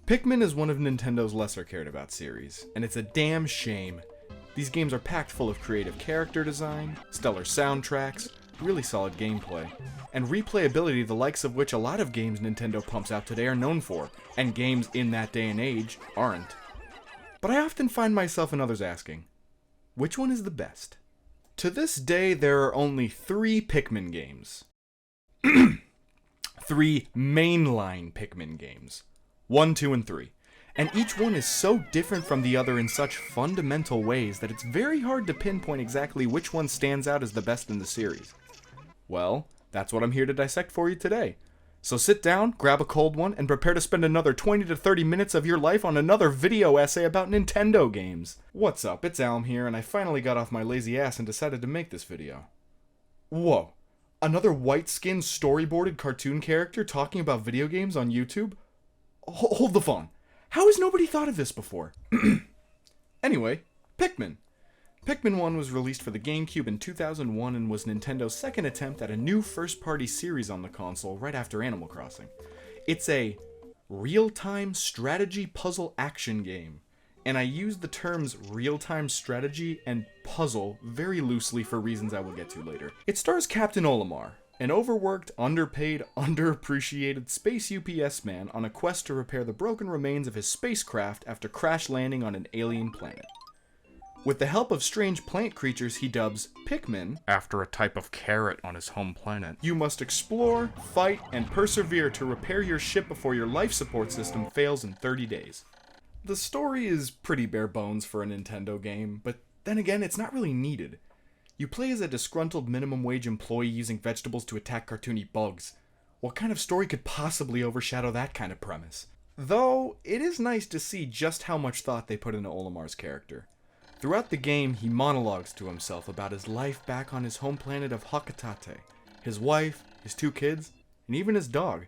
Pikmin is one of Nintendo's lesser cared about series, and it's a damn shame. These games are packed full of creative character design, stellar soundtracks, really solid gameplay, and replayability the likes of which a lot of games Nintendo pumps out today are known for, and games in that day and age aren't. But I often find myself and others asking, which one is the best? To this day, there are only 3 Pikmin games. 3 mainline Pikmin games. 1, 2, and 3. And each one is so different from the other in such fundamental ways that it's very hard to pinpoint exactly which one stands out as the best in the series. Well, that's what I'm here to dissect for you today. So sit down, grab a cold one, and prepare to spend another 20 to 30 minutes of your life on another video essay about Nintendo games. What's up, it's Alm here, and I finally got off my lazy ass and decided to make this video. Whoa, another white-skinned storyboarded cartoon character talking about video games on YouTube? Hold the phone. How has nobody thought of this before? Anyway, Pikmin. Pikmin 1 was released for the GameCube in 2001 and was Nintendo's second attempt at a new first-party series on the console right after Animal Crossing. It's a real-time strategy puzzle action game, and I use the terms real-time strategy and puzzle very loosely for reasons I will get to later. It stars Captain Olimar, an overworked, underpaid, underappreciated space UPS man on a quest to repair the broken remains of his spacecraft after crash landing on an alien planet. With the help of strange plant creatures he dubs Pikmin, after a type of carrot on his home planet, you must explore, fight, and persevere to repair your ship before your life support system fails in 30 days. The story is pretty bare bones for a Nintendo game, but then again, it's not really needed. You play as a disgruntled minimum wage employee using vegetables to attack cartoony bugs. What kind of story could possibly overshadow that kind of premise? Though, it is nice to see just how much thought they put into Olimar's character. Throughout the game, he monologues to himself about his life back on his home planet of Hakatate, his wife, his 2 kids, and even his dog.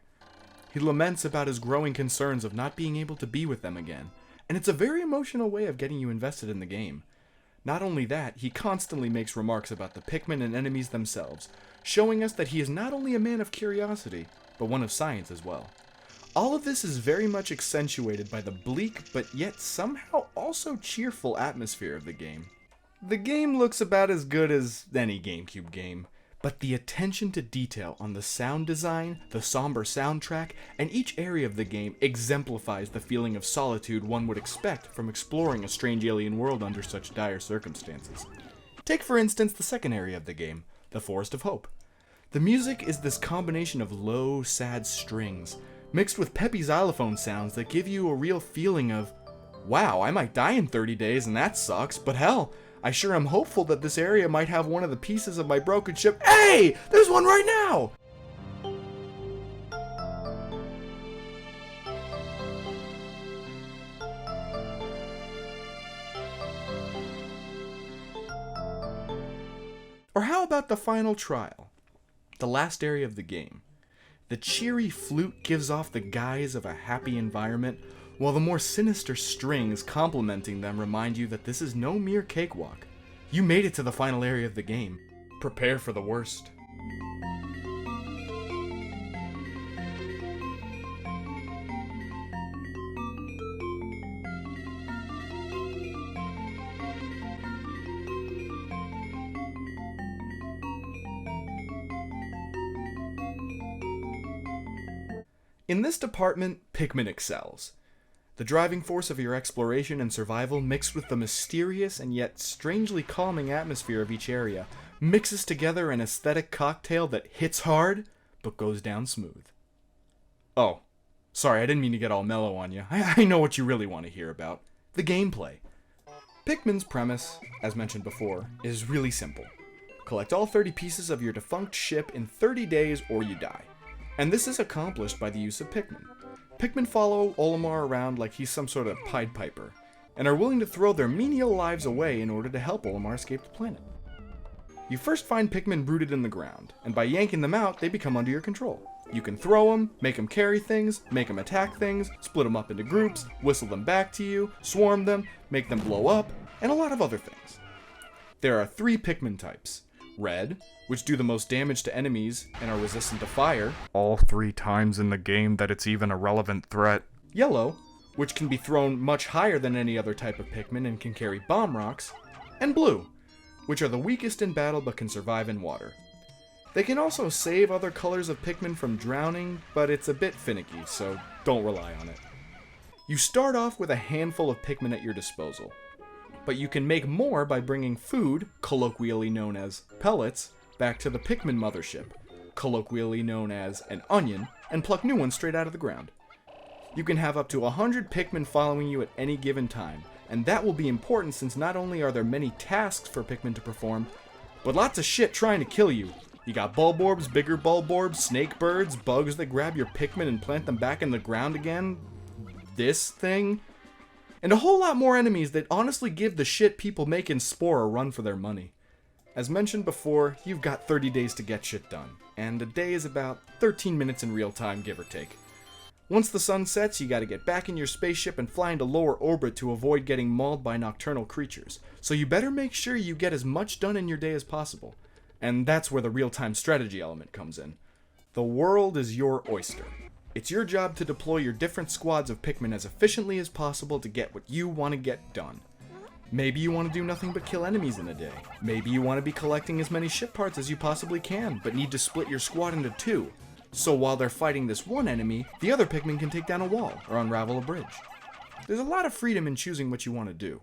He laments about his growing concerns of not being able to be with them again, and it's a very emotional way of getting you invested in the game. Not only that, he constantly makes remarks about the Pikmin and enemies themselves, showing us that he is not only a man of curiosity, but one of science as well. All of this is very much accentuated by the bleak, but yet somehow also cheerful atmosphere of the game. The game looks about as good as any GameCube game, but the attention to detail on the sound design, the somber soundtrack, and each area of the game exemplifies the feeling of solitude one would expect from exploring a strange alien world under such dire circumstances. Take for instance the second area of the game, the Forest of Hope. The music is this combination of low, sad strings, mixed with peppy xylophone sounds that give you a real feeling of, wow, I might die in 30 days and that sucks, but hell, I sure am hopeful that this area might have one of the pieces of my broken ship. Hey! There's one right now! Or how about the final trial? The last area of the game. The cheery flute gives off the guise of a happy environment, while the more sinister strings complementing them remind you that this is no mere cakewalk. You made it to the final area of the game. Prepare for the worst. In this department, Pikmin excels. The driving force of your exploration and survival, mixed with the mysterious and yet strangely calming atmosphere of each area, mixes together an aesthetic cocktail that hits hard, but goes down smooth. Oh, sorry, I didn't mean to get all mellow on you. I know what you really want to hear about. The gameplay. Pikmin's premise, as mentioned before, is really simple. Collect all 30 pieces of your defunct ship in 30 days or you die. And this is accomplished by the use of Pikmin. Pikmin follow Olimar around like he's some sort of Pied Piper, and are willing to throw their menial lives away in order to help Olimar escape the planet. You first find Pikmin rooted in the ground, and by yanking them out, they become under your control. You can throw them, make them carry things, make them attack things, split them up into groups, whistle them back to you, swarm them, make them blow up, and a lot of other things. There are 3 Pikmin types. Red, which do the most damage to enemies and are resistant to fire, all 3 times in the game that it's even a relevant threat. Yellow, which can be thrown much higher than any other type of Pikmin and can carry bomb rocks, and blue, which are the weakest in battle but can survive in water. They can also save other colors of Pikmin from drowning, but it's a bit finicky, so don't rely on it. You start off with a handful of Pikmin at your disposal, but you can make more by bringing food, colloquially known as pellets, back to the Pikmin mothership, colloquially known as an onion, and pluck new ones straight out of the ground. You can have up to 100 Pikmin following you at any given time, and that will be important since not only are there many tasks for Pikmin to perform, but lots of shit trying to kill you. You got Bulborbs, bigger Bulborbs, snake birds, bugs that grab your Pikmin and plant them back in the ground again, this thing, and a whole lot more enemies that honestly give the shit people make in Spore a run for their money. As mentioned before, you've got 30 days to get shit done, and a day is about 13 minutes in real time, give or take. Once the sun sets, you gotta get back in your spaceship and fly into lower orbit to avoid getting mauled by nocturnal creatures, so you better make sure you get as much done in your day as possible. And that's where the real-time strategy element comes in. The world is your oyster. It's your job to deploy your different squads of Pikmin as efficiently as possible to get what you want to get done. Maybe you want to do nothing but kill enemies in a day. Maybe you want to be collecting as many ship parts as you possibly can, but need to split your squad into two. So while they're fighting this one enemy, the other Pikmin can take down a wall or unravel a bridge. There's a lot of freedom in choosing what you want to do.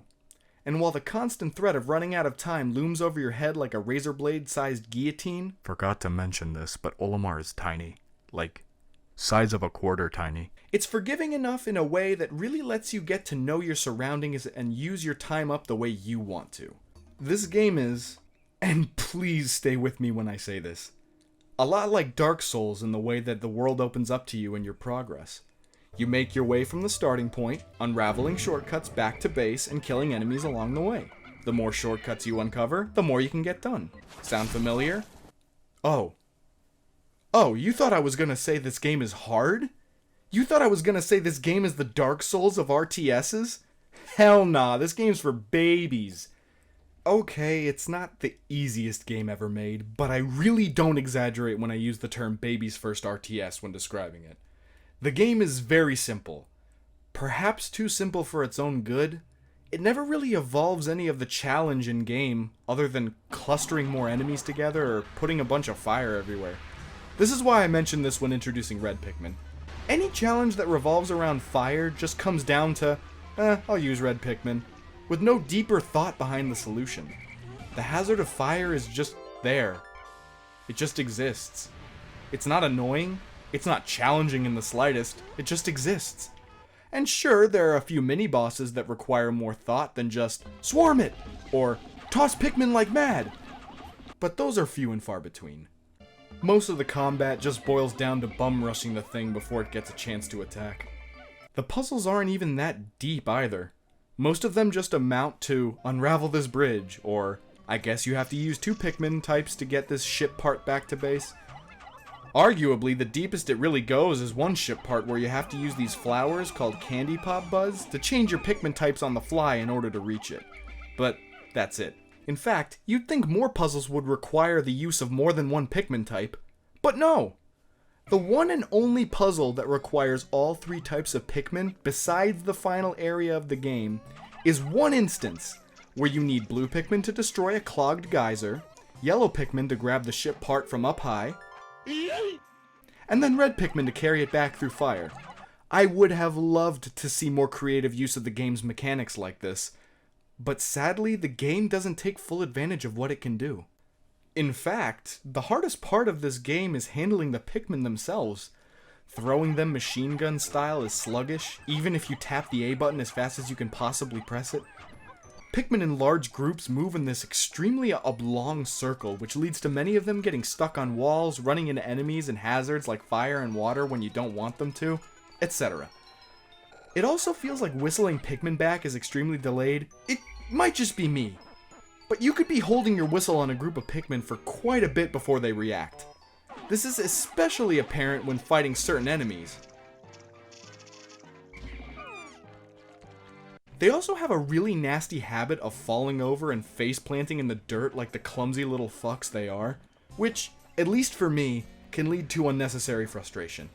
And while the constant threat of running out of time looms over your head like a razor blade-sized guillotine... Forgot to mention this, but Olimar is tiny. Like, size of a quarter tiny. It's forgiving enough in a way that really lets you get to know your surroundings and use your time up the way you want to. This game is, and please stay with me when I say this, a lot like Dark Souls in the way that the world opens up to you in your progress. You make your way from the starting point, unraveling shortcuts back to base and killing enemies along the way. The more shortcuts you uncover, the more you can get done. Sound familiar? Oh, you thought I was gonna say this game is hard? You thought I was gonna say this game is the Dark Souls of RTSs? Hell nah, this game's for babies. Okay, it's not the easiest game ever made, but I really don't exaggerate when I use the term baby's first RTS when describing it. The game is very simple. Perhaps too simple for its own good. It never really evolves any of the challenge in game, other than clustering more enemies together or putting a bunch of fire everywhere. This is why I mentioned this when introducing Red Pikmin. Any challenge that revolves around fire just comes down to, I'll use Red Pikmin, with no deeper thought behind the solution. The hazard of fire is just there. It just exists. It's not annoying, it's not challenging in the slightest, it just exists. And sure, there are a few mini-bosses that require more thought than just, swarm it! Or, toss Pikmin like mad! But those are few and far between. Most of the combat just boils down to bum-rushing the thing before it gets a chance to attack. The puzzles aren't even that deep either. Most of them just amount to, unravel this bridge, or, I guess you have to use 2 Pikmin types to get this ship part back to base. Arguably, the deepest it really goes is one ship part where you have to use these flowers called Candy Pop Buds to change your Pikmin types on the fly in order to reach it. But that's it. In fact, you'd think more puzzles would require the use of more than one Pikmin type, but no! The one and only puzzle that requires all 3 types of Pikmin, besides the final area of the game, is one instance where you need blue Pikmin to destroy a clogged geyser, yellow Pikmin to grab the ship part from up high, and then red Pikmin to carry it back through fire. I would have loved to see more creative use of the game's mechanics like this, but sadly the game doesn't take full advantage of what it can do. In fact, the hardest part of this game is handling the Pikmin themselves. Throwing them machine gun style is sluggish, even if you tap the A button as fast as you can possibly press it. Pikmin in large groups move in this extremely oblong circle, which leads to many of them getting stuck on walls, running into enemies and hazards like fire and water when you don't want them to, etc. It also feels like whistling Pikmin back is extremely delayed. It might just be me, but you could be holding your whistle on a group of Pikmin for quite a bit before they react. This is especially apparent when fighting certain enemies. They also have a really nasty habit of falling over and face planting in the dirt like the clumsy little fucks they are, which, at least for me, can lead to unnecessary frustration.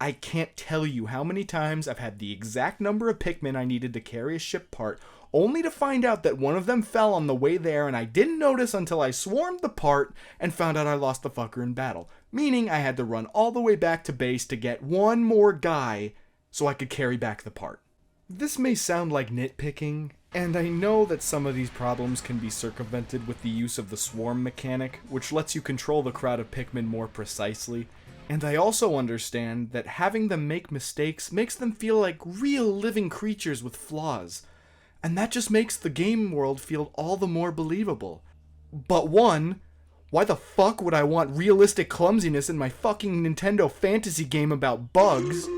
I can't tell you how many times I've had the exact number of Pikmin I needed to carry a ship part, only to find out that one of them fell on the way there and I didn't notice until I swarmed the part and found out I lost the fucker in battle. Meaning I had to run all the way back to base to get one more guy so I could carry back the part. This may sound like nitpicking, and I know that some of these problems can be circumvented with the use of the swarm mechanic, which lets you control the crowd of Pikmin more precisely. And I also understand that having them make mistakes makes them feel like real living creatures with flaws. And that just makes the game world feel all the more believable. But one, why the fuck would I want realistic clumsiness in my fucking Nintendo fantasy game about bugs?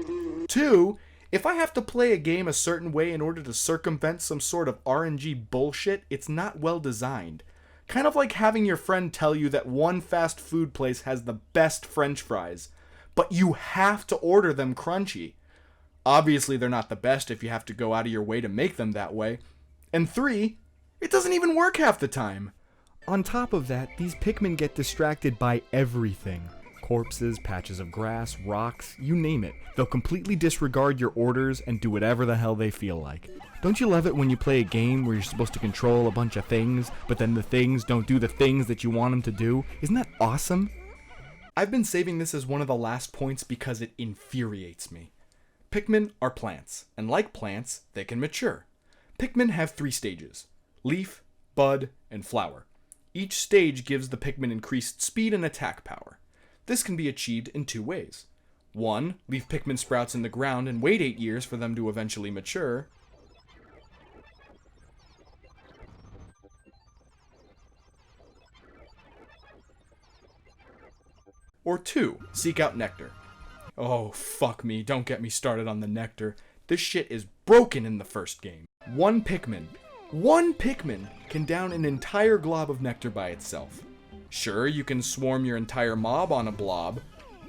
Two, if I have to play a game a certain way in order to circumvent some sort of RNG bullshit, it's not well designed. Kind of like having your friend tell you that one fast food place has the best french fries, but you have to order them crunchy. Obviously they're not the best if you have to go out of your way to make them that way. And three, it doesn't even work half the time. On top of that, these Pikmin get distracted by everything. Corpses, patches of grass, rocks, you name it. They'll completely disregard your orders and do whatever the hell they feel like. Don't you love it when you play a game where you're supposed to control a bunch of things, but then the things don't do the things that you want them to do? Isn't that awesome? I've been saving this as one of the last points because it infuriates me. Pikmin are plants, and like plants, they can mature. Pikmin have 3 stages: leaf, bud, and flower. Each stage gives the Pikmin increased speed and attack power. This can be achieved in 2 ways. 1. Leave Pikmin sprouts in the ground and wait 8 years for them to eventually mature. Or 2. Seek out nectar. Oh, fuck me, don't get me started on the nectar. This shit is broken in the first game. One Pikmin can down an entire glob of nectar by itself. Sure, you can swarm your entire mob on a blob,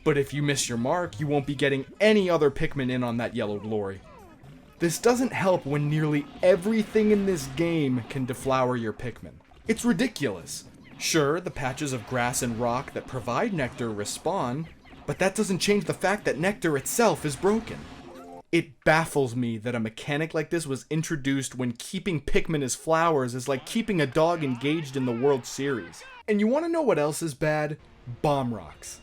but if you miss your mark, you won't be getting any other Pikmin in on that yellow glory. This doesn't help when nearly everything in this game can deflower your Pikmin. It's ridiculous. Sure, the patches of grass and rock that provide nectar respawn, but that doesn't change the fact that nectar itself is broken. It baffles me that a mechanic like this was introduced when keeping Pikmin as flowers is like keeping a dog engaged in the World Series. And you want to know what else is bad? Bomb rocks.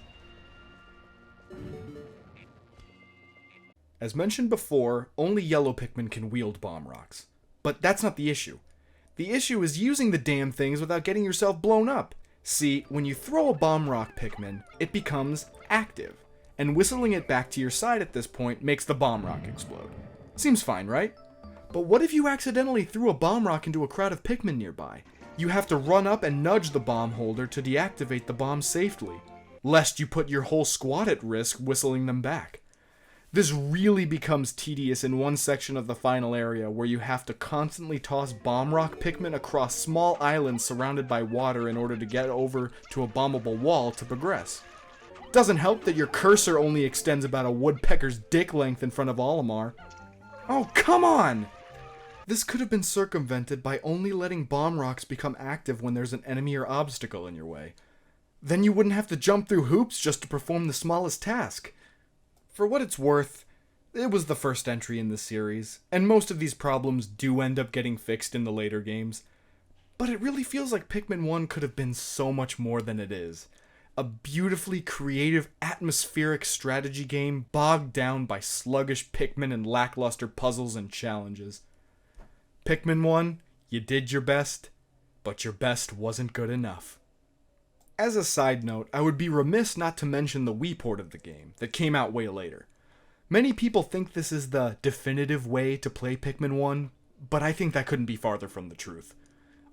As mentioned before, only yellow Pikmin can wield bomb rocks. But that's not the issue. The issue is using the damn things without getting yourself blown up. See, when you throw a bomb rock Pikmin, it becomes active, and whistling it back to your side at this point makes the bomb rock explode. Seems fine, right? But what if you accidentally threw a bomb rock into a crowd of Pikmin nearby? You have to run up and nudge the bomb holder to deactivate the bomb safely, lest you put your whole squad at risk whistling them back. This really becomes tedious in one section of the final area where you have to constantly toss bomb rock Pikmin across small islands surrounded by water in order to get over to a bombable wall to progress. Doesn't help that your cursor only extends about a woodpecker's dick length in front of Olimar. Oh, come on! This could have been circumvented by only letting bomb rocks become active when there's an enemy or obstacle in your way. Then you wouldn't have to jump through hoops just to perform the smallest task. For what it's worth, it was the first entry in the series, and most of these problems do end up getting fixed in the later games. But it really feels like Pikmin 1 could have been so much more than it is. A beautifully creative, atmospheric strategy game bogged down by sluggish Pikmin and lackluster puzzles and challenges. Pikmin 1, you did your best, but your best wasn't good enough. As a side note, I would be remiss not to mention the Wii port of the game, that came out way later. Many people think this is the definitive way to play Pikmin 1, but I think that couldn't be farther from the truth.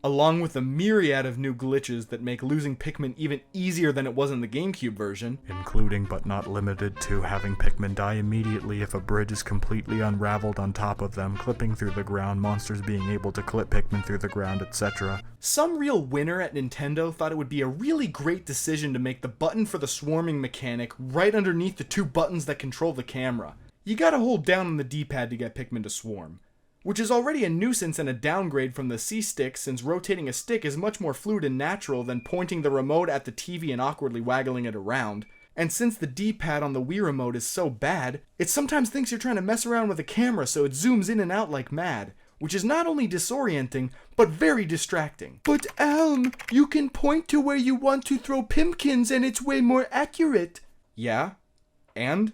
Along with a myriad of new glitches that make losing Pikmin even easier than it was in the GameCube version, including but not limited to having Pikmin die immediately if a bridge is completely unraveled on top of them, clipping through the ground, monsters being able to clip Pikmin through the ground, etc. Some real winner at Nintendo thought it would be a really great decision to make the button for the swarming mechanic right underneath the 2 buttons that control the camera. You gotta hold down on the D-pad to get Pikmin to swarm, which is already a nuisance and a downgrade from the C-stick since rotating a stick is much more fluid and natural than pointing the remote at the TV and awkwardly waggling it around. And since the D-pad on the Wii remote is so bad, it sometimes thinks you're trying to mess around with a camera, so it zooms in and out like mad, which is not only disorienting, but very distracting. But Elm, you can point to where you want to throw Pimpkins and it's way more accurate. Yeah? And?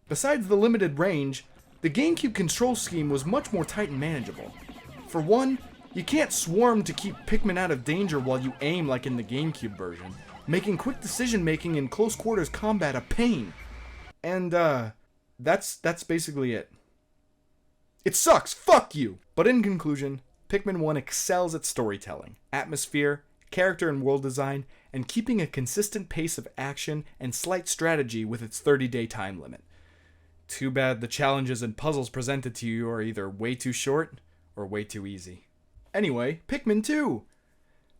Besides the limited range, the GameCube control scheme was much more tight and manageable. For one, you can't swarm to keep Pikmin out of danger while you aim like in the GameCube version, making quick decision-making in close quarters combat a pain. And, that's basically it. It sucks! Fuck you! But in conclusion, Pikmin 1 excels at storytelling, atmosphere, character and world design, and keeping a consistent pace of action and slight strategy with its 30-day time limit. Too bad the challenges and puzzles presented to you are either way too short or way too easy. Anyway, Pikmin 2!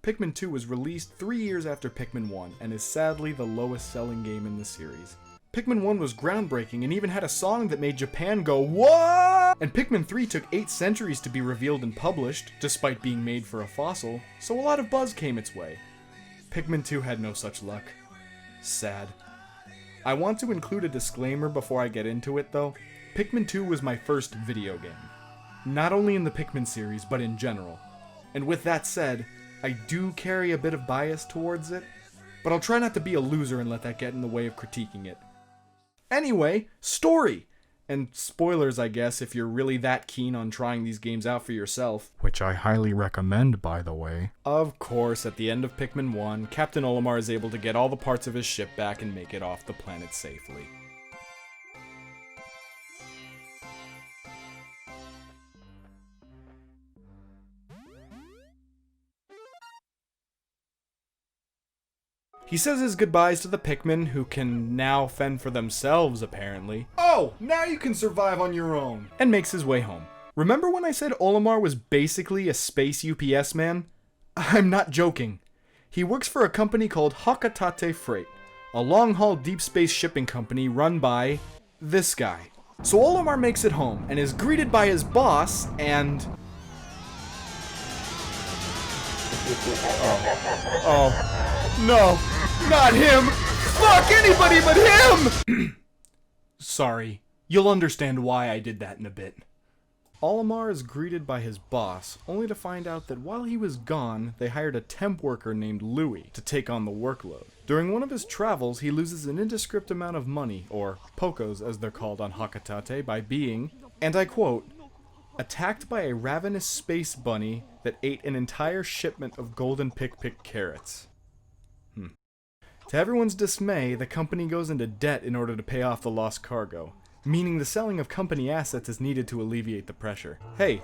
Pikmin 2 was released 3 years after Pikmin 1 and is sadly the lowest selling game in the series. Pikmin 1 was groundbreaking and even had a song that made Japan go, "What?" And Pikmin 3 took 8 centuries to be revealed and published, despite being made for a fossil, so a lot of buzz came its way. Pikmin 2 had no such luck. Sad. I want to include a disclaimer before I get into it though. Pikmin 2 was my first video game. Not only in the Pikmin series, but in general. And with that said, I do carry a bit of bias towards it, but I'll try not to be a loser and let that get in the way of critiquing it. Anyway, story! And spoilers, I guess, if you're really that keen on trying these games out for yourself. Which I highly recommend, by the way. Of course, at the end of Pikmin 1, Captain Olimar is able to get all the parts of his ship back and make it off the planet safely. He says his goodbyes to the Pikmin, who can now fend for themselves, apparently. Oh, now you can survive on your own! And makes his way home. Remember when I said Olimar was basically a space UPS man? I'm not joking. He works for a company called Hokatate Freight, a long-haul deep space shipping company run by this guy. So Olimar makes it home, and is greeted by his boss, and... Oh. No. Not him! Fuck anybody but him! Sorry. You'll understand why I did that in a bit. Olimar is greeted by his boss, only to find out that while he was gone, they hired a temp worker named Louie to take on the workload. During one of his travels, he loses an indescript amount of money, or pokos as they're called on Hokatate, by being, and I quote, attacked by a ravenous space bunny that ate an entire shipment of golden pick carrots. To everyone's dismay, the company goes into debt in order to pay off the lost cargo, meaning the selling of company assets is needed to alleviate the pressure. Hey,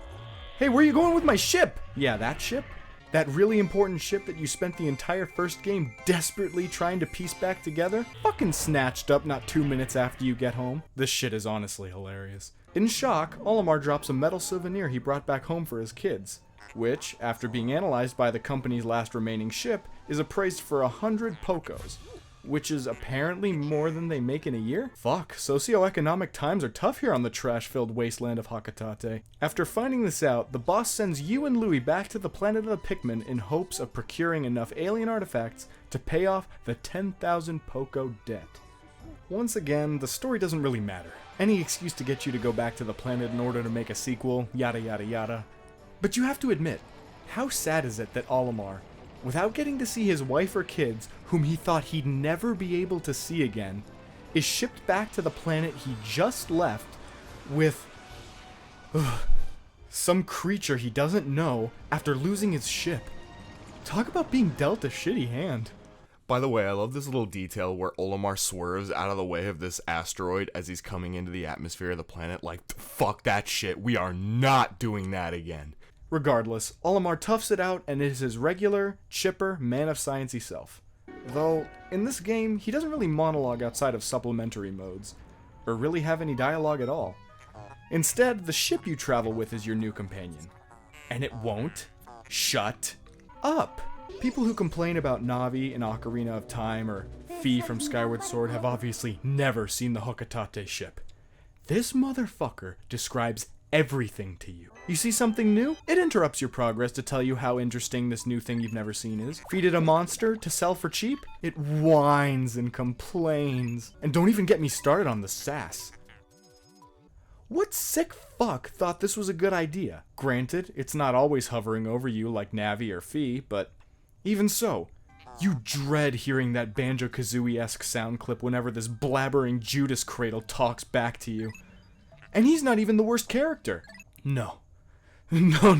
where are you going with my ship? Yeah, that ship? That really important ship that you spent the entire first game desperately trying to piece back together? Fucking snatched up not 2 minutes after you get home. This shit is honestly hilarious. In shock, Olimar drops a metal souvenir he brought back home for his kids, which, after being analyzed by the company's last remaining ship, is appraised for 100 pokos, which is apparently more than they make in a year? Fuck, socioeconomic times are tough here on the trash-filled wasteland of Hokatate. After finding this out, the boss sends you and Louie back to the planet of the Pikmin in hopes of procuring enough alien artifacts to pay off the 10,000 poko debt. Once again, the story doesn't really matter. Any excuse to get you to go back to the planet in order to make a sequel, yada yada yada. But you have to admit, how sad is it that Olimar, without getting to see his wife or kids, whom he thought he'd never be able to see again, is shipped back to the planet he just left with some creature he doesn't know after losing his ship. Talk about being dealt a shitty hand. By the way, I love this little detail where Olimar swerves out of the way of this asteroid as he's coming into the atmosphere of the planet. Like, fuck that shit, we are not doing that again. Regardless, Olimar toughs it out and is his regular, chipper, man of sciencey self. Though, in this game, he doesn't really monologue outside of supplementary modes, or really have any dialogue at all. Instead, the ship you travel with is your new companion. And it won't shut up! People who complain about Navi in Ocarina of Time or Fi from Skyward Sword have obviously never seen the Hokatate ship. This motherfucker describes everything to you. You see something new? It interrupts your progress to tell you how interesting this new thing you've never seen is. Feed it a monster to sell for cheap? It whines and complains. And don't even get me started on the sass. What sick fuck thought this was a good idea? Granted, it's not always hovering over you like Navi or Fee, but even so, you dread hearing that Banjo-Kazooie-esque sound clip whenever this blabbering Judas Cradle talks back to you. And he's not even the worst character. No. No.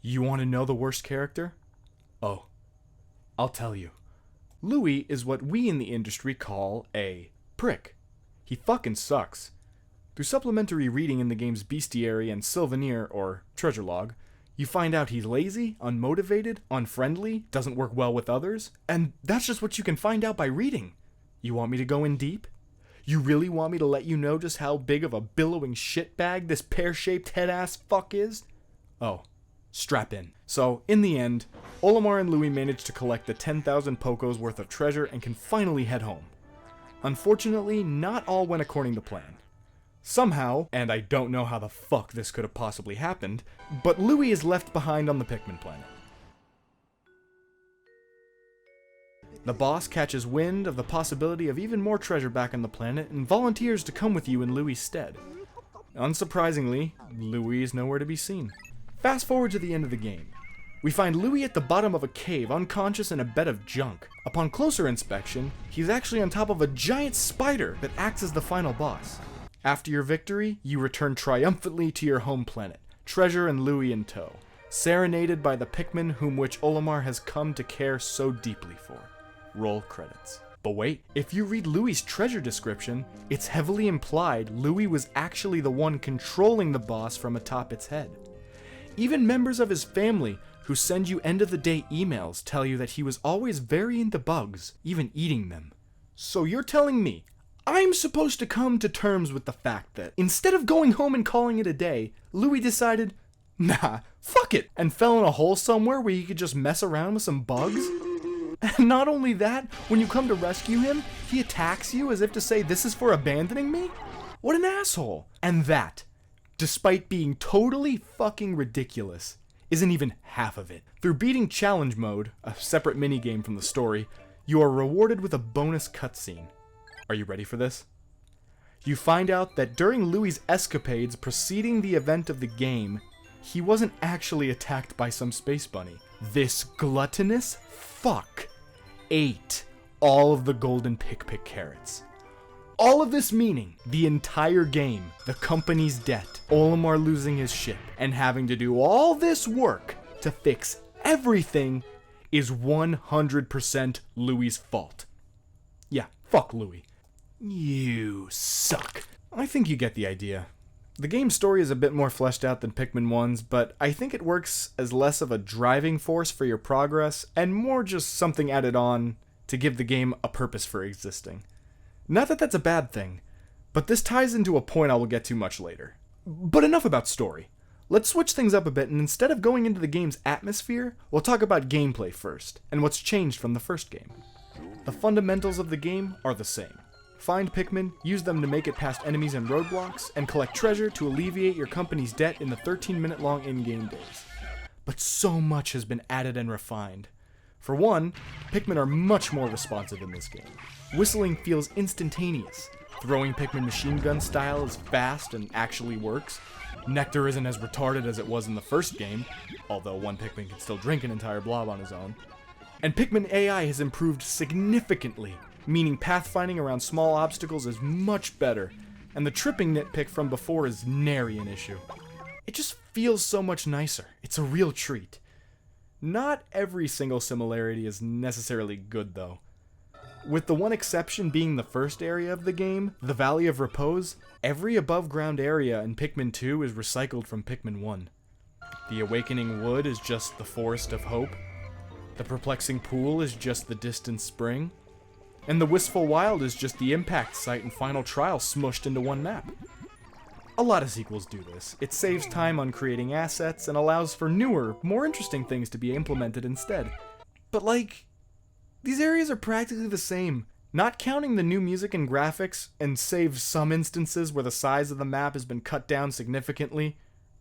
You want to know the worst character? Oh, I'll tell you. Louis is what we in the industry call a prick. He fucking sucks. Through supplementary reading in the game's bestiary and souvenir, or treasure log, you find out he's lazy, unmotivated, unfriendly, doesn't work well with others, and that's just what you can find out by reading. You want me to go in deep? You really want me to let you know just how big of a billowing shitbag this pear-shaped head-ass fuck is? Oh, strap in. So, in the end, Olimar and Louis manage to collect the 10,000 Pokos worth of treasure and can finally head home. Unfortunately, not all went according to plan. Somehow, and I don't know how the fuck this could have possibly happened, but Louis is left behind on the Pikmin planet. The boss catches wind of the possibility of even more treasure back on the planet and volunteers to come with you in Louis' stead. Unsurprisingly, Louis is nowhere to be seen. Fast forward to the end of the game. We find Louis at the bottom of a cave, unconscious in a bed of junk. Upon closer inspection, he's actually on top of a giant spider that acts as the final boss. After your victory, you return triumphantly to your home planet, treasure and Louis in tow, serenaded by the Pikmin whom which Olimar has come to care so deeply for. Roll credits. But wait, if you read Louis' treasure description, it's heavily implied Louis was actually the one controlling the boss from atop its head. Even members of his family who send you end-of-the-day emails tell you that he was always very into bugs, even eating them. So you're telling me I'm supposed to come to terms with the fact that instead of going home and calling it a day, Louis decided, nah, fuck it, and fell in a hole somewhere where he could just mess around with some bugs? And not only that, when you come to rescue him, he attacks you as if to say this is for abandoning me? What an asshole. And that, despite being totally fucking ridiculous, isn't even half of it. Through beating challenge mode, a separate minigame from the story, you are rewarded with a bonus cutscene. Are you ready for this? You find out that during Louis' escapades preceding the event of the game, he wasn't actually attacked by some space bunny. This gluttonous fuck ate all of the golden pick carrots. All of this meaning the entire game, the company's debt, Olimar losing his ship, and having to do all this work to fix everything is 100% Louis' fault. Yeah, fuck Louis. You suck. I think you get the idea. The game's story is a bit more fleshed out than Pikmin 1's, but I think it works as less of a driving force for your progress, and more just something added on to give the game a purpose for existing. Not that that's a bad thing, but this ties into a point I will get to much later. But enough about story. Let's switch things up a bit, and instead of going into the game's atmosphere, we'll talk about gameplay first, and what's changed from the first game. The fundamentals of the game are the same. Find Pikmin, use them to make it past enemies and roadblocks, and collect treasure to alleviate your company's debt in the 13-minute-long in-game days. But so much has been added and refined. For one, Pikmin are much more responsive in this game. Whistling feels instantaneous. Throwing Pikmin machine gun style is fast and actually works. Nectar isn't as retarded as it was in the first game, although one Pikmin can still drink an entire blob on his own. And Pikmin AI has improved significantly, meaning pathfinding around small obstacles is much better, and the tripping nitpick from before is nary an issue. It just feels so much nicer. It's a real treat. Not every single similarity is necessarily good, though. With the one exception being the first area of the game, the Valley of Repose, every above-ground area in Pikmin 2 is recycled from Pikmin 1. The Awakening Wood is just the Forest of Hope. The Perplexing Pool is just the Distant Spring. And the Wistful Wild is just the Impact Site and Final Trial smushed into one map. A lot of sequels do this. It saves time on creating assets and allows for newer, more interesting things to be implemented instead. But these areas are practically the same. Not counting the new music and graphics, and save some instances where the size of the map has been cut down significantly,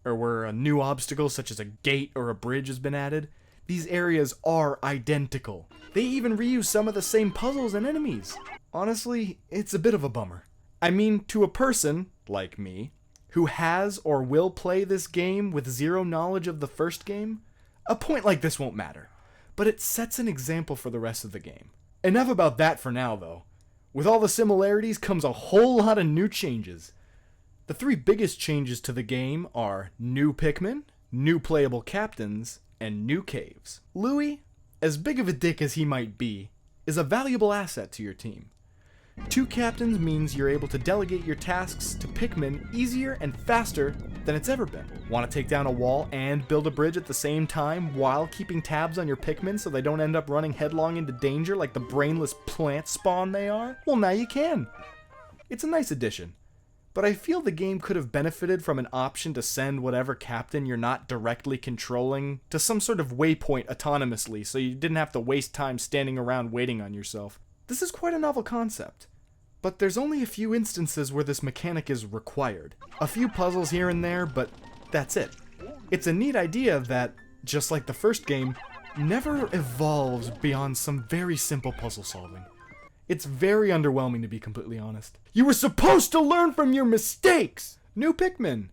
or where a new obstacle such as a gate or a bridge has been added, these areas are identical. They even reuse some of the same puzzles and enemies. Honestly, it's a bit of a bummer. I mean, to a person, like me, who has or will play this game with zero knowledge of the first game, a point like this won't matter. But it sets an example for the rest of the game. Enough about that for now, though. With all the similarities comes a whole lot of new changes. The three biggest changes to the game are new Pikmin, new playable captains, and new caves. Louis, as big of a dick as he might be, is a valuable asset to your team. 2 captains means you're able to delegate your tasks to Pikmin easier and faster than it's ever been. Want to take down a wall and build a bridge at the same time while keeping tabs on your Pikmin so they don't end up running headlong into danger like the brainless plant spawn they are? Well, now you can. It's a nice addition, but I feel the game could have benefited from an option to send whatever captain you're not directly controlling to some sort of waypoint autonomously so you didn't have to waste time standing around waiting on yourself. This is quite a novel concept, but there's only a few instances where this mechanic is required. A few puzzles here and there, but that's it. It's a neat idea that, just like the first game, never evolves beyond some very simple puzzle solving. It's very underwhelming, to be completely honest. You were supposed to learn from your mistakes! New Pikmin!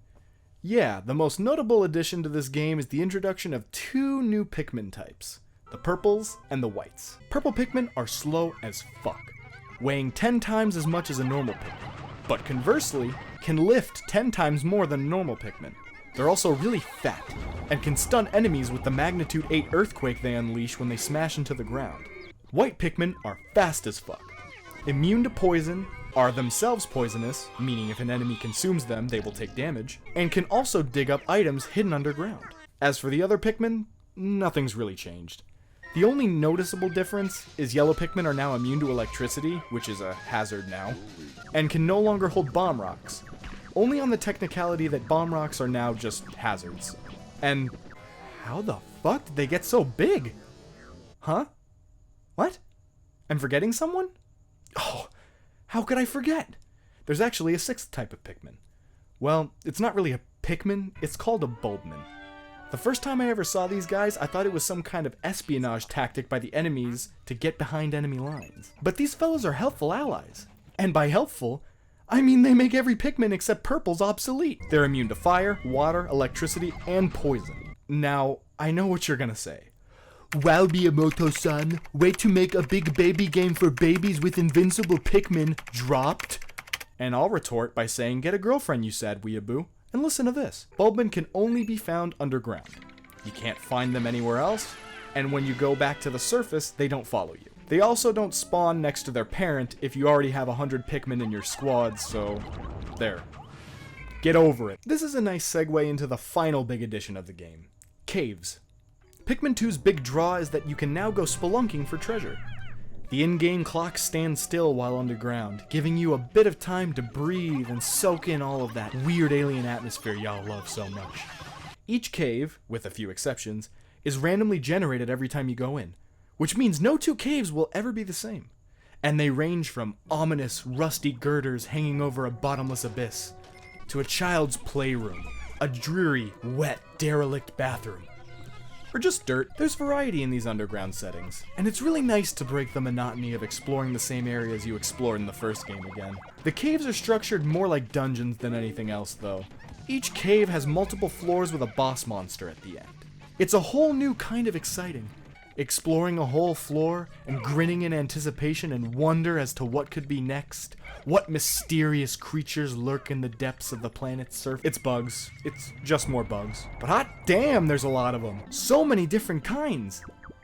Yeah, the most notable addition to this game is the introduction of 2 new Pikmin types. The purples and the whites. Purple Pikmin are slow as fuck, weighing 10 times as much as a normal Pikmin, but conversely, can lift 10 times more than a normal Pikmin. They're also really fat, and can stun enemies with the magnitude 8 earthquake they unleash when they smash into the ground. White Pikmin are fast as fuck, immune to poison, are themselves poisonous, meaning if an enemy consumes them, they will take damage, and can also dig up items hidden underground. As for the other Pikmin, nothing's really changed. The only noticeable difference is yellow Pikmin are now immune to electricity, which is a hazard now, and can no longer hold bomb rocks. Only on the technicality that bomb rocks are now just hazards. And how the fuck did they get so big? Huh? What? I'm forgetting someone? Oh, how could I forget? There's actually a 6th type of Pikmin. Well, it's not really a Pikmin, it's called a Bulbmin. The first time I ever saw these guys, I thought it was some kind of espionage tactic by the enemies to get behind enemy lines. But these fellas are helpful allies. And by helpful, I mean they make every Pikmin except purples obsolete. They're immune to fire, water, electricity, and poison. Now, I know what you're gonna say. Wow, Miyamoto-san, way to make a big baby game for babies with invincible Pikmin dropped. And I'll retort by saying, get a girlfriend, you sad weeaboo. And listen to this. Bulbmin can only be found underground. You can't find them anywhere else, and when you go back to the surface, they don't follow you. They also don't spawn next to their parent if you already have 100 Pikmin in your squad, so there. Get over it. This is a nice segue into the final big addition of the game. Caves. Pikmin 2's big draw is that you can now go spelunking for treasure. The in-game clock stands still while underground, giving you a bit of time to breathe and soak in all of that weird alien atmosphere y'all love so much. Each cave, with a few exceptions, is randomly generated every time you go in, which means no 2 caves will ever be the same. And they range from ominous, rusty girders hanging over a bottomless abyss, to a child's playroom, a dreary, wet, derelict bathroom, or just dirt. There's variety in these underground settings, and it's really nice to break the monotony of exploring the same areas you explored in the first game again. The caves are structured more like dungeons than anything else, though. Each cave has multiple floors with a boss monster at the end. It's a whole new kind of exciting. Exploring a whole floor and grinning in anticipation and wonder as to what could be next. What mysterious creatures lurk in the depths of the planet's surface. It's bugs. It's just more bugs. But hot damn, there's a lot of them. So many different kinds.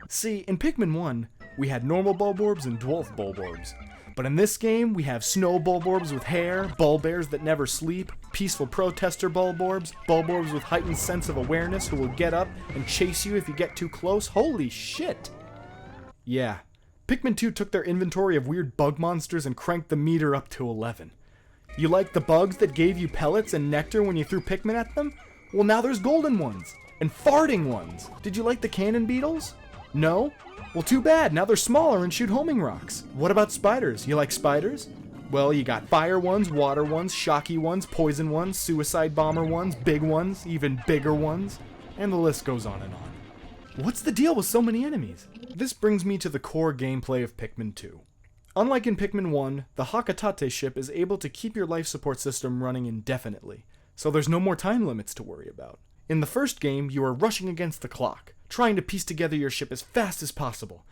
See, in Pikmin 1, we had normal Bulborbs and Dwarf Bulborbs. But in this game, we have snow Bulborbs with hair, Bulbears that never sleep, peaceful protester Bulborbs, Bulborbs with heightened sense of awareness who will get up and chase you if you get too close. Holy shit! Yeah, Pikmin 2 took their inventory of weird bug monsters and cranked the meter up to 11. You like the bugs that gave you pellets and nectar when you threw Pikmin at them? Well, now there's golden ones, and farting ones. Did you like the cannon beetles? No? Well, too bad, now they're smaller and shoot homing rocks. What about spiders? You like spiders? Well, you got fire ones, water ones, shocky ones, poison ones, suicide bomber ones, big ones, even bigger ones, and the list goes on and on. What's the deal with so many enemies? This brings me to the core gameplay of Pikmin 2. Unlike in Pikmin 1, the Hakatate ship is able to keep your life support system running indefinitely, so there's no more time limits to worry about. In the first game, you are rushing against the clock, trying to piece together your ship as fast as possible.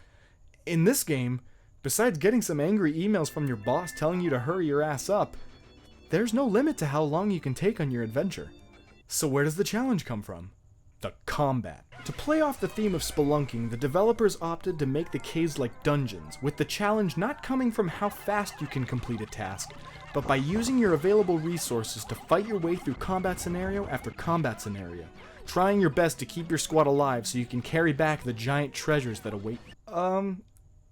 In this game, besides getting some angry emails from your boss telling you to hurry your ass up, there's no limit to how long you can take on your adventure. So where does the challenge come from? The combat. To play off the theme of spelunking, the developers opted to make the caves like dungeons, with the challenge not coming from how fast you can complete a task, but by using your available resources to fight your way through combat scenario after combat scenario, trying your best to keep your squad alive so you can carry back the giant treasures that await you.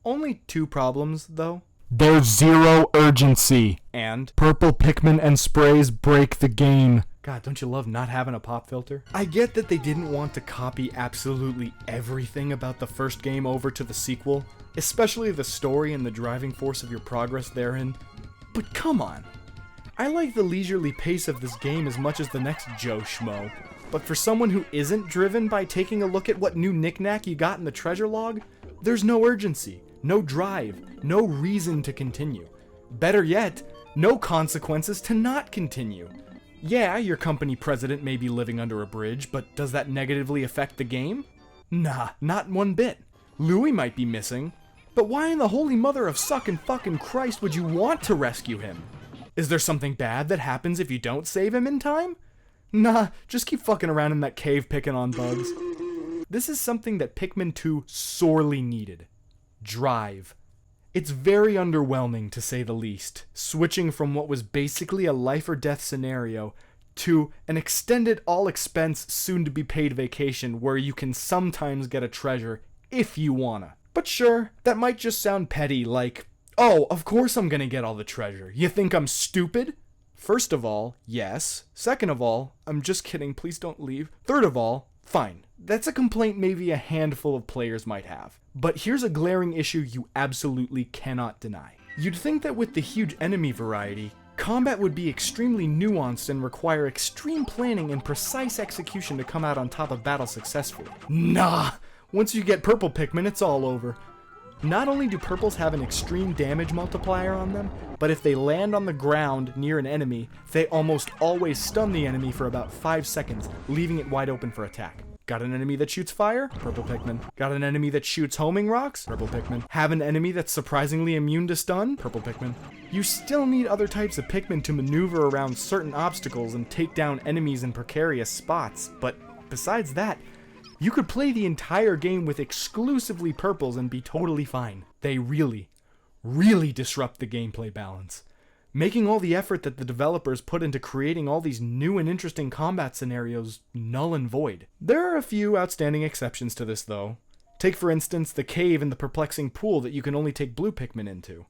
Only 2 problems, though. There's zero urgency. And Purple Pikmin and sprays break the game. God, don't you love not having a pop filter? I get that they didn't want to copy absolutely everything about the first game over to the sequel, especially the story and the driving force of your progress therein, but come on. I like the leisurely pace of this game as much as the next Joe Schmo, but for someone who isn't driven by taking a look at what new knickknack you got in the treasure log, there's no urgency, no drive, no reason to continue. Better yet, no consequences to not continue. Yeah, your company president may be living under a bridge, but does that negatively affect the game? Nah, not one bit. Louis might be missing, but why in the holy mother of suckin' fucking Christ would you want to rescue him? Is there something bad that happens if you don't save him in time? Nah, just keep fucking around in that cave picking on bugs. This is something that Pikmin 2 sorely needed. Drive. It's very underwhelming, to say the least, switching from what was basically a life or death scenario to an extended all-expense, soon-to-be-paid vacation where you can sometimes get a treasure if you wanna. But sure, that might just sound petty, like, oh, of course I'm gonna get all the treasure. You think I'm stupid? First of all, yes. Second of all, I'm just kidding, please don't leave. Third of all, fine. That's a complaint maybe a handful of players might have. But here's a glaring issue you absolutely cannot deny. You'd think that with the huge enemy variety, combat would be extremely nuanced and require extreme planning and precise execution to come out on top of battle successfully. Nah! Once you get purple Pikmin, it's all over. Not only do purples have an extreme damage multiplier on them, but if they land on the ground near an enemy, they almost always stun the enemy for about 5 seconds, leaving it wide open for attack. Got an enemy that shoots fire? Purple Pikmin. Got an enemy that shoots homing rocks? Purple Pikmin. Have an enemy that's surprisingly immune to stun? Purple Pikmin. You still need other types of Pikmin to maneuver around certain obstacles and take down enemies in precarious spots, but besides that, you could play the entire game with exclusively purples and be totally fine. They really, really disrupt the gameplay balance, making all the effort that the developers put into creating all these new and interesting combat scenarios null and void. There are a few outstanding exceptions to this, though. Take, for instance, the cave and the perplexing pool that you can only take blue Pikmin into.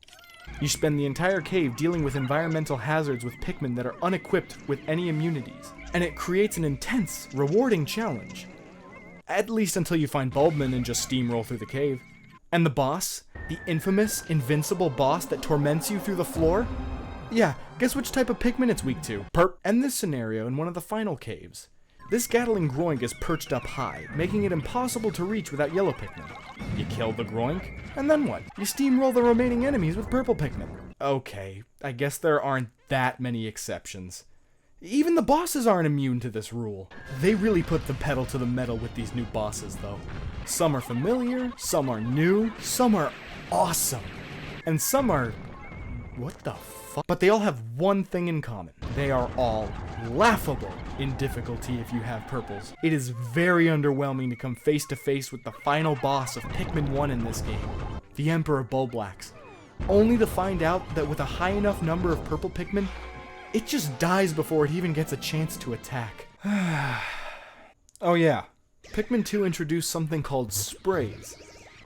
You spend the entire cave dealing with environmental hazards with Pikmin that are unequipped with any immunities, and it creates an intense, rewarding challenge. At least until you find Bulbman and just steamroll through the cave. And the boss? The infamous, invincible boss that torments you through the floor? Yeah, guess which type of Pikmin it's weak to? Perp. And this scenario in one of the final caves. This Gatling Groink is perched up high, making it impossible to reach without yellow Pikmin. You kill the Groink, and then what? You steamroll the remaining enemies with purple Pikmin. Okay, I guess there aren't that many exceptions. Even the bosses aren't immune to this rule. They really put the pedal to the metal with these new bosses, though. Some are familiar, some are new, some are awesome, and some are... what the fuck? But they all have one thing in common. They are all laughable in difficulty if you have purples. It is very underwhelming to come face to face with the final boss of Pikmin 1 in this game, the Emperor Bulblax, only to find out that with a high enough number of purple Pikmin, it just dies before it even gets a chance to attack. Oh yeah, Pikmin 2 introduced something called sprays.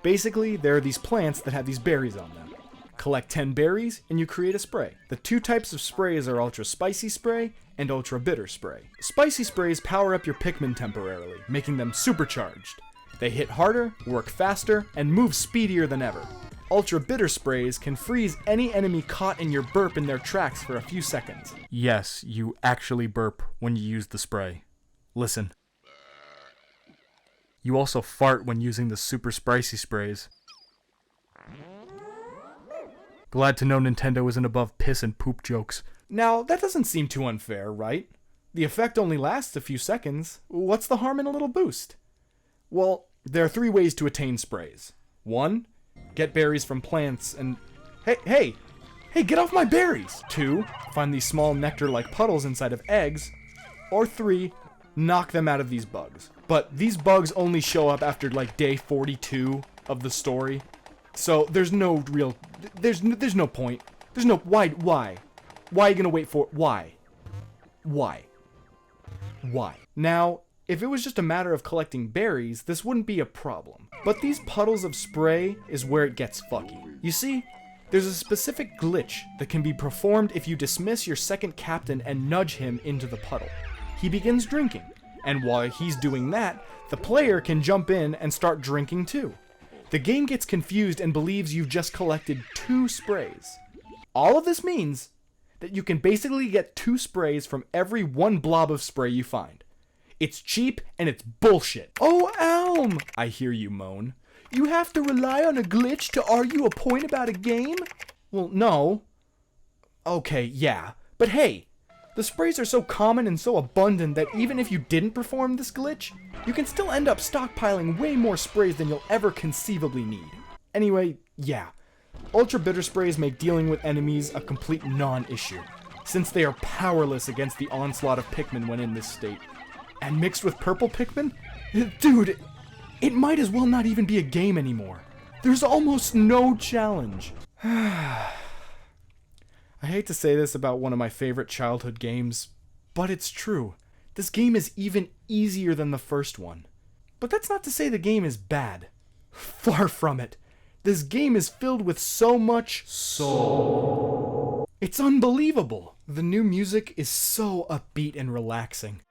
Basically, there are these plants that have these berries on them. Collect 10 berries, and you create a spray. The 2 types of sprays are Ultra Spicy Spray and Ultra Bitter Spray. Spicy sprays power up your Pikmin temporarily, making them supercharged. They hit harder, work faster, and move speedier than ever. Ultra bitter sprays can freeze any enemy caught in your burp in their tracks for a few seconds. Yes, you actually burp when you use the spray. Listen. You also fart when using the super spicy sprays. Glad to know Nintendo isn't above piss and poop jokes. Now, that doesn't seem too unfair, right? The effect only lasts a few seconds. What's the harm in a little boost? Well, there are 3 ways to attain sprays. 1, get berries from plants and... Hey, get off my berries! 2, find these small nectar-like puddles inside of eggs. Or 3, knock them out of these bugs. But these bugs only show up after like day 42 of the story. So there's no real... There's no point. There's no... Why? Why are you gonna wait for... Why? Now, if it was just a matter of collecting berries, this wouldn't be a problem. But these puddles of spray is where it gets fucky. You see, there's a specific glitch that can be performed if you dismiss your second captain and nudge him into the puddle. He begins drinking, and while he's doing that, the player can jump in and start drinking too. The game gets confused and believes you've just collected 2 sprays. All of this means that you can basically get 2 sprays from every 1 blob of spray you find. It's cheap and it's bullshit. Oh, Elm! I hear you moan. You have to rely on a glitch to argue a point about a game? Well, no. Okay, yeah. But hey, the sprays are so common and so abundant that even if you didn't perform this glitch, you can still end up stockpiling way more sprays than you'll ever conceivably need. Anyway, yeah. Ultra bitter sprays make dealing with enemies a complete non-issue, since they are powerless against the onslaught of Pikmin when in this state. And mixed with purple Pikmin? Dude, it might as well not even be a game anymore. There's almost no challenge. I hate to say this about one of my favorite childhood games, but it's true. This game is even easier than the first one. But that's not to say the game is bad. Far from it. This game is filled with so much soul. It's unbelievable. The new music is so upbeat and relaxing.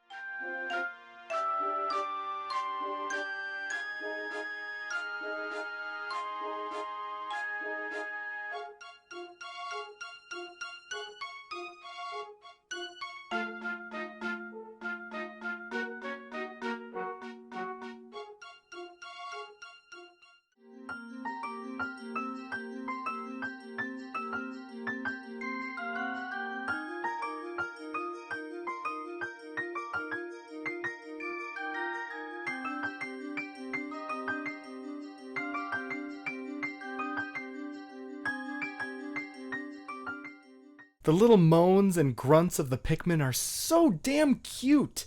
The little moans and grunts of the Pikmin are so damn cute.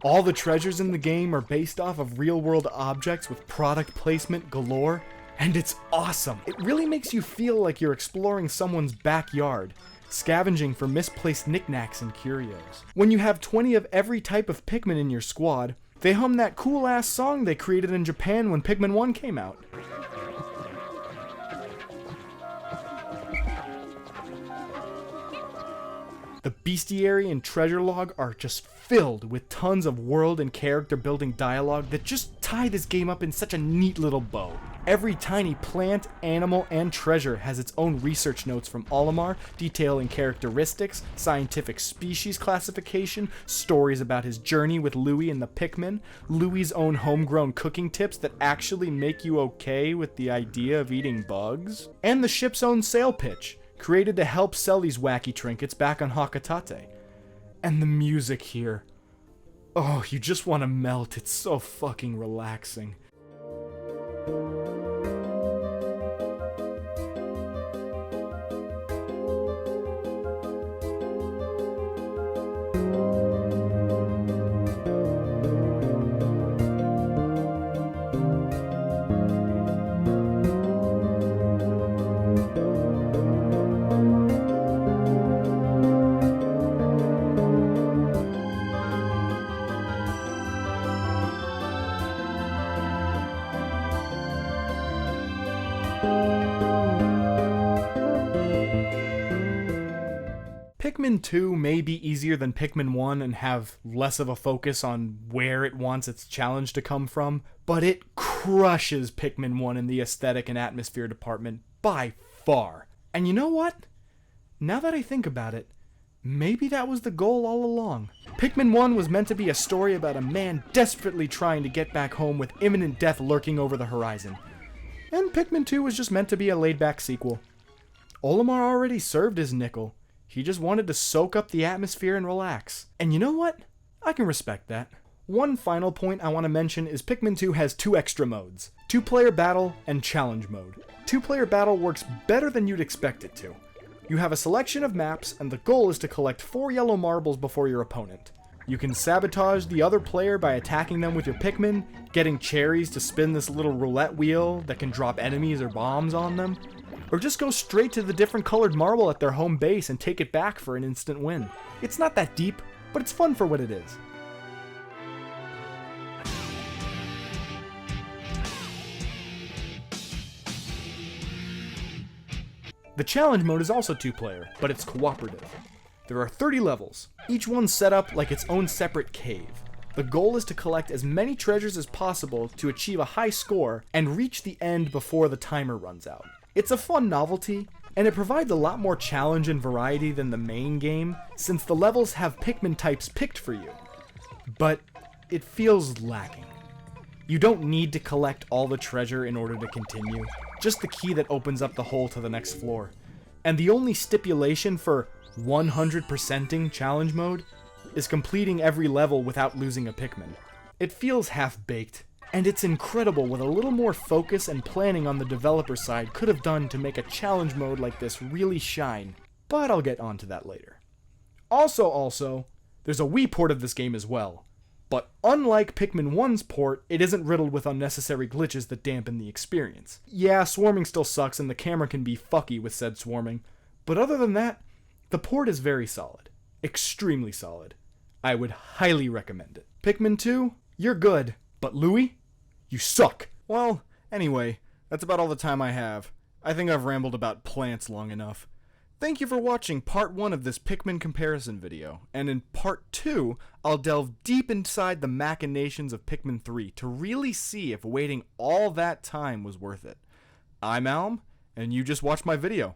All the treasures in the game are based off of real-world objects with product placement galore, and it's awesome. It really makes you feel like you're exploring someone's backyard, scavenging for misplaced knickknacks and curios. When you have 20 of every type of Pikmin in your squad, they hum that cool-ass song they created in Japan when Pikmin 1 came out. The bestiary and treasure log are just filled with tons of world and character building dialogue that just tie this game up in such a neat little bow. Every tiny plant, animal, and treasure has its own research notes from Olimar detailing characteristics, scientific species classification, stories about his journey with Louie and the Pikmin, Louie's own homegrown cooking tips that actually make you okay with the idea of eating bugs, and the ship's own sale pitch, created to help sell these wacky trinkets back on Hakatate. And the music here. Oh, you just want to melt. It's so fucking relaxing. Pikmin 2 may be easier than Pikmin 1 and have less of a focus on where it wants its challenge to come from, but it crushes Pikmin 1 in the aesthetic and atmosphere department by far. And you know what? Now that I think about it, maybe that was the goal all along. Pikmin 1 was meant to be a story about a man desperately trying to get back home with imminent death lurking over the horizon. And Pikmin 2 was just meant to be a laid-back sequel. Olimar already served his nickel. He just wanted to soak up the atmosphere and relax. And you know what? I can respect that. One final point I want to mention is Pikmin 2 has 2 extra modes. 2-player battle and challenge mode. 2-player battle works better than you'd expect it to. You have a selection of maps, and the goal is to collect 4 yellow marbles before your opponent. You can sabotage the other player by attacking them with your Pikmin, getting cherries to spin this little roulette wheel that can drop enemies or bombs on them, or just go straight to the different colored marble at their home base and take it back for an instant win. It's not that deep, but it's fun for what it is. The challenge mode is also 2-player, but it's cooperative. There are 30 levels, each one set up like its own separate cave. The goal is to collect as many treasures as possible to achieve a high score and reach the end before the timer runs out. It's a fun novelty, and it provides a lot more challenge and variety than the main game, since the levels have Pikmin types picked for you. But it feels lacking. You don't need to collect all the treasure in order to continue, just the key that opens up the hole to the next floor. And the only stipulation for 100%ing challenge mode is completing every level without losing a Pikmin. It feels half-baked, and it's incredible what a little more focus and planning on the developer side could have done to make a challenge mode like this really shine, but I'll get onto that later. Also, there's a Wii port of this game as well. But unlike Pikmin 1's port, it isn't riddled with unnecessary glitches that dampen the experience. Yeah, swarming still sucks and the camera can be fucky with said swarming, but other than that, the port is very solid. Extremely solid. I would highly recommend it. Pikmin 2, you're good, but Louie, you suck! Well, anyway, that's about all the time I have. I think I've rambled about plants long enough. Thank you for watching part 1 of this Pikmin comparison video, and in part 2, I'll delve deep inside the machinations of Pikmin 3 to really see if waiting all that time was worth it. I'm Alm, and you just watched my video.